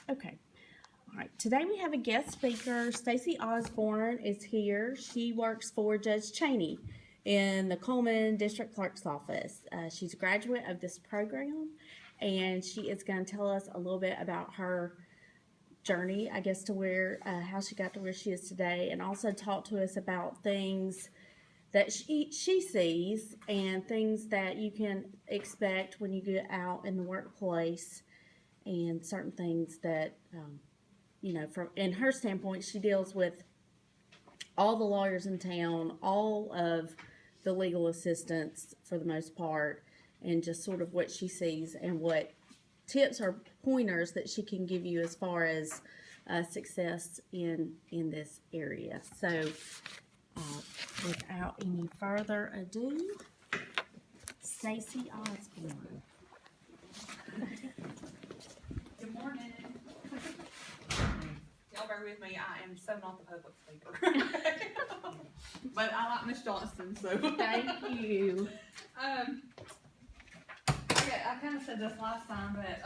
Okay. All right. Today we have a guest speaker. Stacy Osborne is here. She works for Judge Cheney in the Coleman District Clerk's office. She's a graduate of this program, and she is going to tell us a little bit about her journey, I guess, to where how she got to where she is today, and also talk to us about things that she sees and things that you can expect when you get out in the workplace, and certain things that from in her standpoint, she deals with all the lawyers in town, all of the legal assistants for the most part, and just sort of what she sees and what tips or pointers that she can give you as far as success in this area. So, uh, without any further ado, Stacy Osborne. Good morning. Y'all bear with me, I am so not the public speaker. But I like Miss Johnson, so. Thank you. Okay, I kind of said this last time, but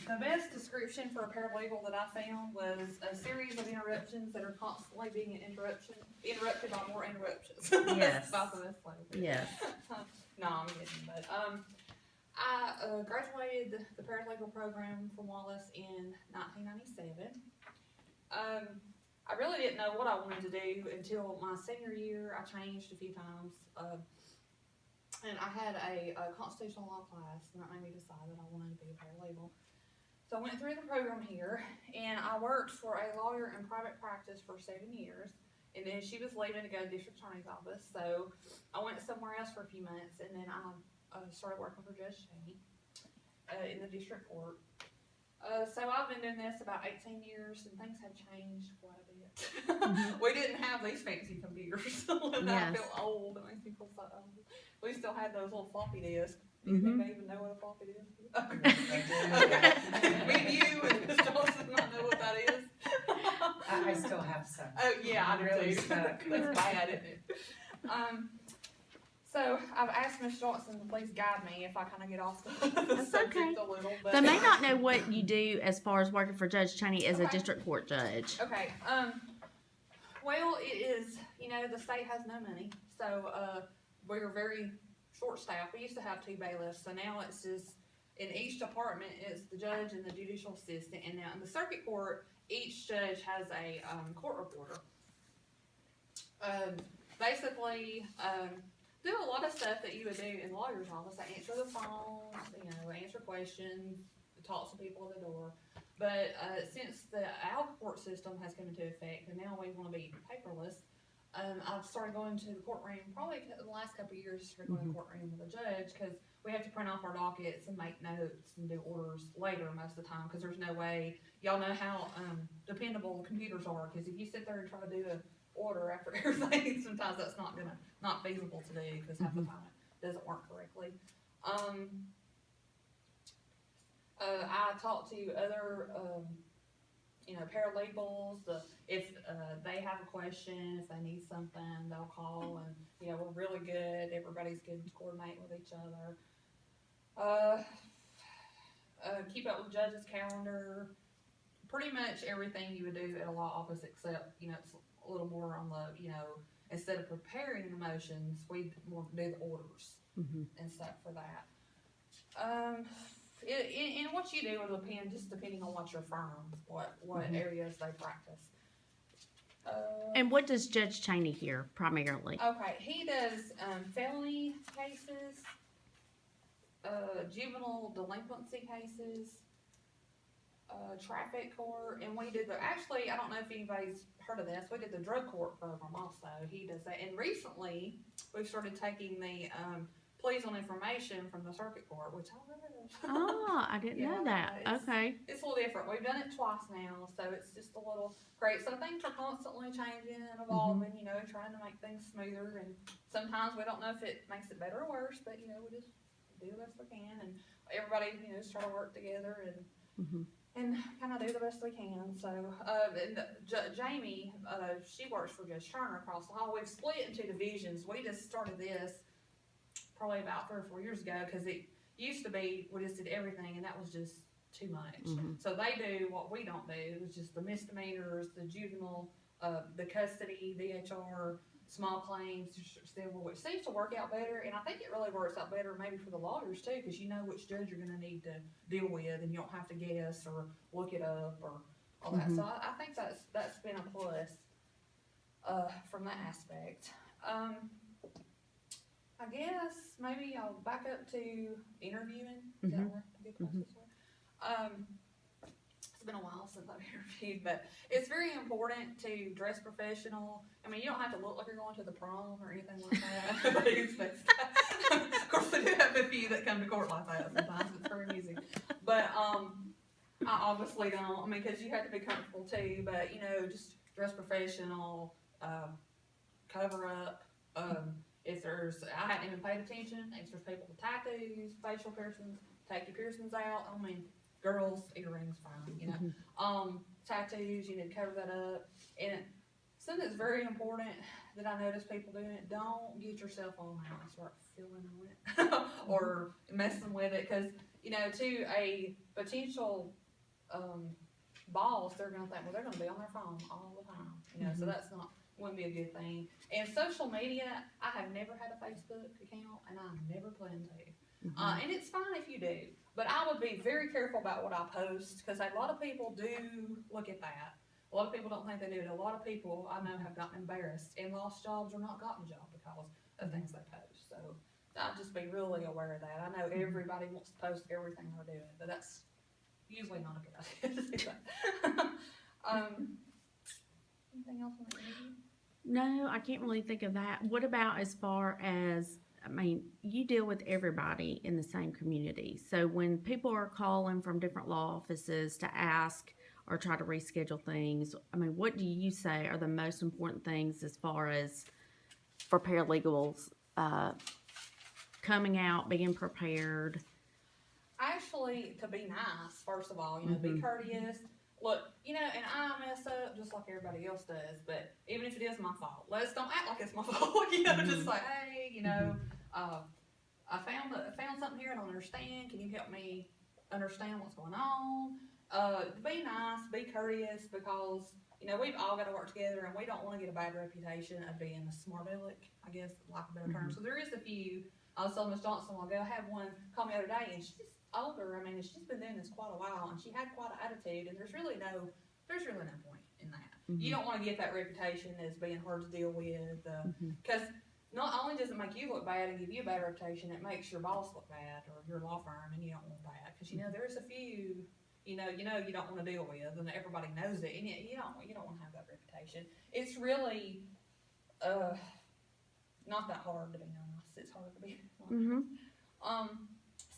the best description for a paralegal that I found was a series of interruptions that are constantly being interrupted by more interruptions. Yes. That's about the best way to put it. Yes. No, I'm kidding, but I graduated the paralegal program from Wallace in 1997. I really didn't know what I wanted to do until my senior year. I changed a few times, and I had a constitutional law class, and that made me decide that I wanted to be a paralegal. So I went through the program here, and I worked for a lawyer in private practice for 7 years, and then she was leaving to go to district attorney's office, so I went somewhere else for a few months, and then I started working for Judge Cheney in the district court. So I've been doing this about 18 years, and things have changed quite a bit. We didn't have these fancy computers. And I feel old. It makes me feel so old. We still had those little floppy disks. Do you think they even know what a floppy disk is? Okay. Me and you and Miss Johnson might know what that is. I still have some. Oh yeah, I do Really too. stuck. That's bad, isn't it? So I've asked Miss Johnson to please guide me if I kind of get off the subject okay. a little. But They may not know what you do as far as working for Judge Cheney as a Okay. district court judge. Okay, well, it is, the state has no money, so, we're very short-staffed. We used to have 2 bailiffs, so now it's just, in each department, it's the judge and the judicial assistant, and now in the circuit court, each judge has a, court reporter. Basically, do a lot of stuff that you would do in the lawyer's office. They answer the phones, answer questions, talk to people at the door. But since the court system has come into effect, and now we want to be paperless, I've started going to the courtroom, probably the last couple of years, started going to the courtroom with a judge, because we have to print off our dockets and make notes and do orders later most of the time, because there's no way, y'all know how dependable computers are, because if you sit there and try to do an order after everything, sometimes that's not feasible to do, because half the time it doesn't work correctly. I talk to other, paralegals. If they have a question, if they need something, they'll call, and we're really good. Everybody's good to coordinate with each other. Keep up with judge's calendar. Pretty much everything you would do at a law office, except it's a little more on the instead of preparing the motions, we more do the orders and stuff for that. And what you do will depend, just depending on what your firm, what areas they practice. And what does Judge Cheney hear primarily? Okay, he does felony cases, juvenile delinquency cases, traffic court, and we did actually, I don't know if anybody's heard of this, we did the drug court program also. He does that, and recently we've started taking the pleas on information from the circuit court, which I love. Oh, I didn't know that. Okay. It's a little different. We've done it twice now, so it's just a little great. So things are constantly changing and evolving, trying to make things smoother, and sometimes we don't know if it makes it better or worse, but we just do the best we can, and everybody just try to work together and kind of do the best we can. So and Jamie, she works for Judge Turner across the hall. We've split into divisions. We just started this probably about 3 or 4 years ago, because it used to be we just did everything, and that was just too much. Mhm. So they do what we don't do, which is the misdemeanors, the juvenile, the custody, DHR, small claims, civil, which seems to work out better. And I think it really works out better maybe for the lawyers too, because you know which judge you're gonna need to deal with, and you don't have to guess or look it up or all that. So I think that's been a plus from that aspect. I guess maybe I'll back up to interviewing. Is that where a good place to start? It's been a while since I've interviewed, but it's very important to dress professional. I mean, you don't have to look like you're going to the prom or anything like that. But of course, I do have a few that come to court like that sometimes. It's very amusing. But I obviously don't. I mean, because you have to be comfortable too. But you know, just dress professional, cover up. If there's, I hadn't even paid attention. If there's people with tattoos, facial piercings, take your piercings out. I mean, girls, earrings, fine, you know. Tattoos, you need to cover that up. And something that's very important that I notice people doing, don't get your cell phone out and start filming on it or messing with it. Because, you know, to a potential boss, they're going to think, well, they're going to be on their phone all the time, you know, so that's not, wouldn't be a good thing. And social media, I have never had a Facebook account, and I never plan to. And it's fine if you do, but I would be very careful about what I post, because a lot of people do look at that. A lot of people don't think they do it. A lot of people I know have gotten embarrassed and lost jobs or not gotten a job because of things they post. So I'll just be really aware of that. I know everybody wants to post everything they're doing, but that's usually not a good idea to do that. Anything else on the interview? No, I can't really think of that. What about as far as, I mean, you deal with everybody in the same community. So when people are calling from different law offices to ask or try to reschedule things, I mean, what do you say are the most important things as far as for paralegals coming out, being prepared? Actually, to be nice, first of all, you know, be courteous. Look, you know, and I mess up just like everybody else does, but even if it is my fault, let's don't act like it's my fault, you know, just like, hey, you know, I found something here I don't understand, can you help me understand what's going on? Be nice, be courteous, because, you know, we've all got to work together, and we don't want to get a bad reputation of being a smart aleck, I guess, like a better term. So there is a few. I was telling Ms. Johnson a while ago, I had one call me the other day, and she's older. I mean, she's been doing this quite a while, and she had quite an attitude, and there's really no point in that. You don't want to get that reputation as being hard to deal with, because not only does it make you look bad and give you a bad reputation, it makes your boss look bad or your law firm, and you don't want that, because you know there's a few you don't want to deal with, and everybody knows it, and you don't want to have that reputation. It's really not that hard to be nice. It's hard to be nice.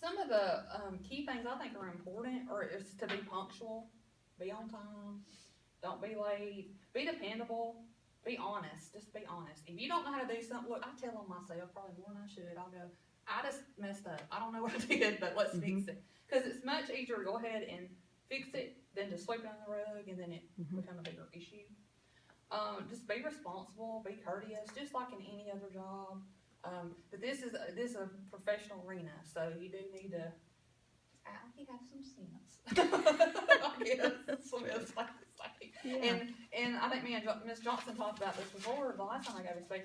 Some of the key things I think are important is to be punctual, be on time, don't be late, be dependable, be honest. Just be honest. If you don't know how to do something, look, I tell on myself probably more than I should. I'll go, I just messed up. I don't know what I did, but let's fix it. Because it's much easier to go ahead and fix it than to sweep it under the rug and then it become a bigger issue. Just be responsible, be courteous, just like in any other job. But this is a professional arena, so you do need to act like you have some sense. I guess some is like to say. Yeah. And I think me and Ms. Johnson talked about this before. The last time I gave a speech,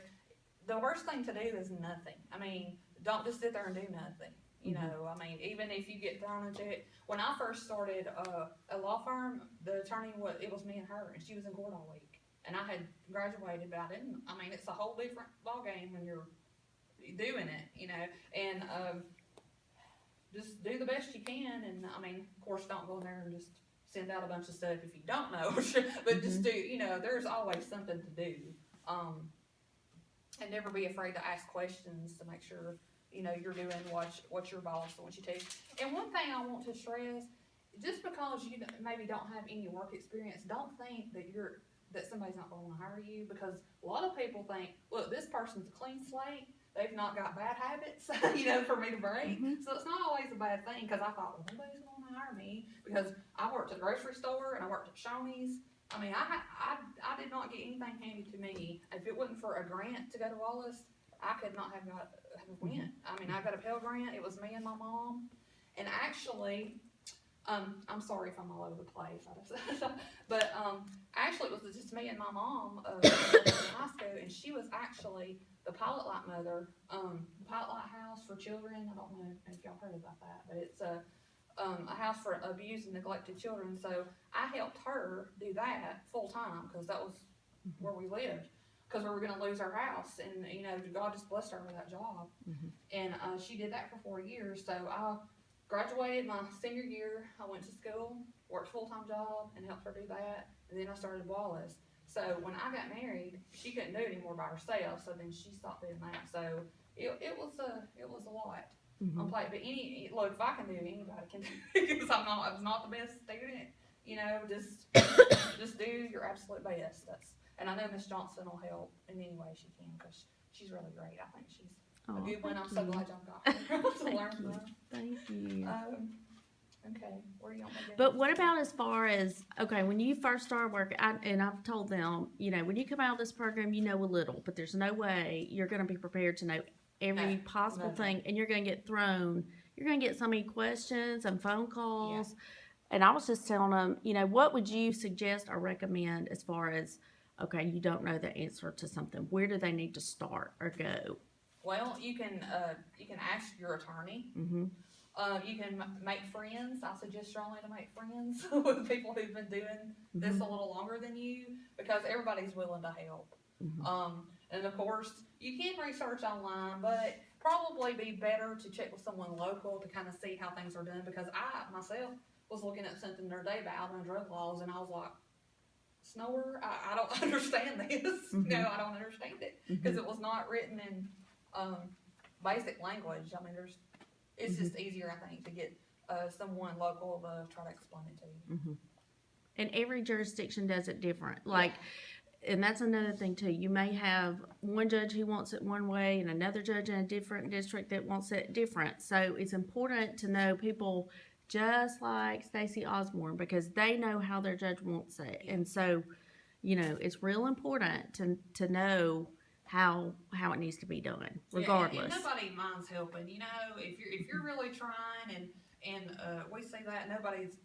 the worst thing to do is nothing. I mean, don't just sit there and do nothing. You know, I mean, even if you get thrown into it. When I first started a law firm, the attorney it was me and her, and she was in court all week. And I had graduated, but I didn't. I mean, it's a whole different ballgame when you're doing it, you know. And just do the best you can. And I mean, of course, don't go in there and just send out a bunch of stuff if you don't know. But just do. You know, there's always something to do. And never be afraid to ask questions to make sure you know you're doing what your boss wants you to. And one thing I want to stress. Just because you maybe don't have any work experience, don't think that somebody's not going to hire you, because a lot of people think, look, this person's a clean slate, they've not got bad habits, you know, for me to break. So it's not always a bad thing, because I thought, well, nobody's going to hire me, because I worked at a grocery store and I worked at Shoney's. I mean, I did not get anything handed to me. If it wasn't for a grant to go to Wallace, I could not have went. I mean, I got a Pell Grant. It was me and my mom, and actually, I'm sorry if I'm all over the place, but, actually, it was just me and my mom, in high school, and she was actually the Pilot Light mother, the Pilot Light House for Children. I don't know if y'all heard about that, but it's a house for abused and neglected children, so I helped her do that full-time, cause that was where we lived, cause we were gonna lose our house, and, you know, God just blessed her with that job. Mhm. And, she did that for 4 years, so I graduated my senior year, I went to school, worked a full-time job, and helped her do that, and then I started Wallace. So when I got married, she couldn't do it anymore by herself, so then she stopped doing that, so it was a lot on Mhm. plate, but look, if I can do it, anybody can do it, because I was not the best student, you know, just do your absolute best, and I know Miss Johnson will help in any way she can, cause she's really great, I think she's a Aw, good one, I'm thank so you. glad y'all got her to Thank learn you. from. Thank you. Okay, where do you want me to go? But what about as far as, okay, when you first started work, and I've told them, you know, when you come out of this program, you know a little, but there's no way you're going to be prepared to know every No, possible no. thing, and you're going to get thrown. You're going to get so many questions and phone calls. And I was just telling them, you know, what would you suggest or recommend as far as, okay, you don't know the answer to something. Where do they need to start or go? Well, you can ask your attorney. Mm-hmm. You can make friends. I suggest strongly to make friends with people who've been doing this a little longer than you, because everybody's willing to help. Mhm. And of course, you can research online, but probably be better to check with someone local to kind of see how things are done, because I myself was looking at something the other day about Alabama drug laws, and I was like, Snower, I don't understand this. Mhm. No, I don't understand it, because it was not written in basic language. I mean, it's just easier, I think, to get someone local to try to explain it to you. Mm-hmm. And every jurisdiction does it different. Like, and that's another thing too. You may have one judge who wants it one way and another judge in a different district that wants it different. So it's important to know people just like Stacey Osborne, because they know how their judge wants it. Yeah. And so, you know, it's real important to know how it needs to be done, regardless. Yeah, and nobody minds helping. You know, if you're really trying, and we see that, nobody's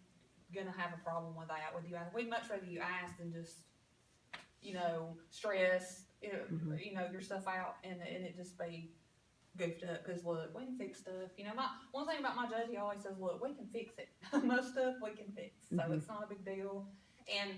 gonna have a problem with that. With you, we'd much rather you ask than just, you know, stress, you know, your stuff out, and it just be goofed up. Because look, we can fix stuff. You know, one thing about my judge, he always says, look, we can fix it. Most stuff we can fix, so it's not a big deal. And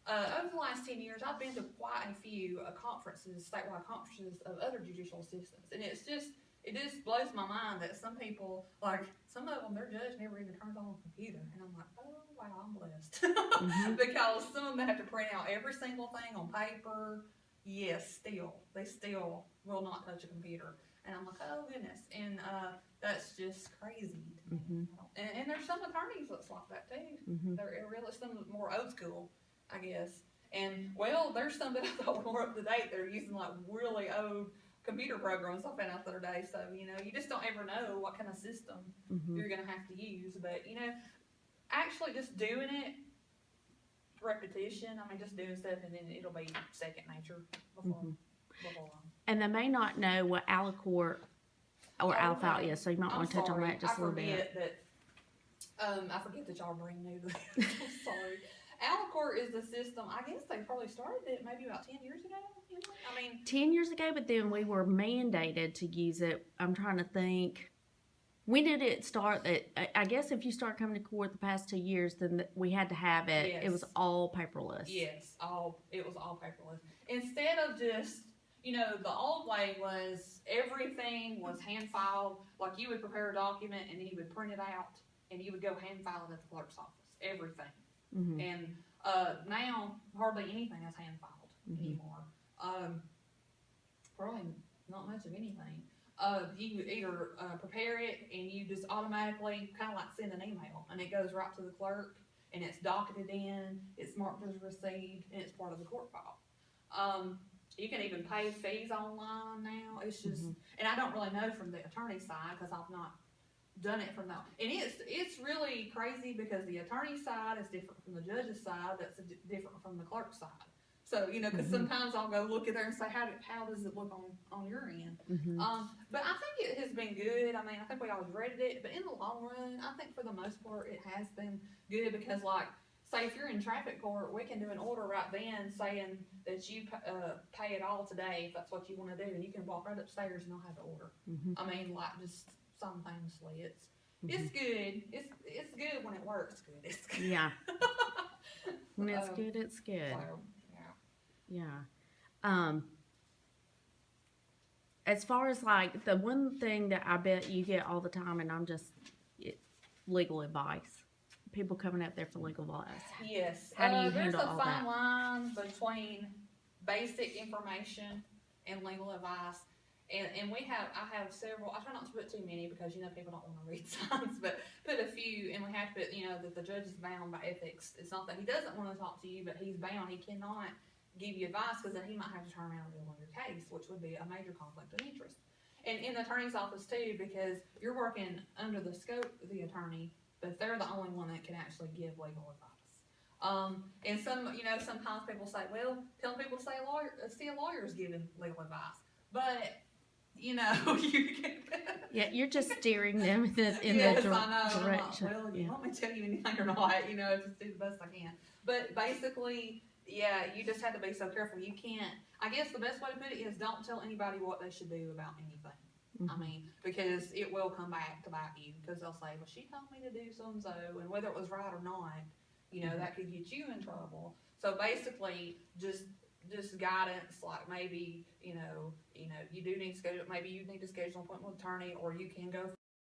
over the last 10 years, I've been to quite a few conferences, statewide conferences of other judicial systems, and it just blows my mind that some people, like, some of them, their judge never even turns on a computer, and I'm like, oh wow, I'm blessed. Because some of them have to print out every single thing on paper. Yes, they still will not touch a computer, and I'm like, oh goodness, and that's just crazy to me. And there's some attorneys that's like that too. They're really some more old school, I guess. And well, there's some that I thought were more up to date. They're using like really old computer programs I found out the other day. So, you know, you just don't ever know what kind of system you're gonna have to use. But, you know, actually just doing it, repetition, I mean, just doing stuff, and then it'll be second nature before long. And they may not know what Aliquot or Alfalfa is, so you might want to touch on that just a little bit. I forget that y'all bring new to this. I'm sorry. Aliquot is the system, I guess they probably started it maybe about 10 years ago. You know? I mean, 10 years ago, but then we were mandated to use it. I'm trying to think. When did it start? That I guess if you start coming to court the past 2 years, then we had to have it. Yes. It was all paperless. Yes, it was all paperless. Instead of just, you know, the old way was everything was hand filed. Like you would prepare a document and then you would print it out and you would go hand file it at the clerk's office. Everything. And now hardly anything is hand filed anymore. Probably not much of anything. You either prepare it and you just automatically kind of like send an email and it goes right to the clerk and it's docketed in, it's marked as received, and it's part of the court file. You can even pay fees online now. It's just, and I don't really know from the attorney side because I've not done it from that. And it's really crazy because the attorney side is different from the judge's side. That's different from the clerk's side. So, you know, because Mhm. sometimes I'll go look at there and say, how does it look on your end? Mhm. But I think it has been good. I mean, I think we always rated it, but in the long run, I think for the most part, it has been good because, like, say if you're in traffic court, we can do an order right then saying that you pay it all today if that's what you want to do, and you can walk right upstairs and they'll have the order. Mhm. I mean, like, just simultaneously, it's good. It's good when it works. Good. It's good. Yeah. When it's Um, good, it's good. So, yeah. Yeah. As far as like the one thing that I bet you get all the time, and legal advice. People coming up there for legal advice. Yes. How do you there's handle a all fine that? line between basic information and legal advice. And I have several, I try not to put too many because, you know, people don't want to read signs, but put a few, and we have to put, you know, that the judge is bound by ethics. It's not that he doesn't want to talk to you, but he's bound. He cannot give you advice because then he might have to turn around and rule on your case, which would be a major conflict of interest. And in the attorney's office too, because you're working under the scope of the attorney, but they're the only one that can actually give legal advice. And sometimes people say, well, telling people to see a lawyer is giving legal advice. But, you know, you can. Yeah, you're just steering them in Yes, the I know. direction. I'm like, well, you Yeah. want me to tell you anything or not? You know, just do the best I can. But basically, yeah, you just have to be so careful. You can't, I guess the best way to put it is don't tell anybody what they should do about anything. I mean, because it will come back to bite you, because they'll say, well, she told me to do so and so, and whether it was right or not, you know, that could get you in trouble. So basically, just guidance, like maybe, you do need to schedule, maybe you need to schedule an appointment with an attorney, or you can go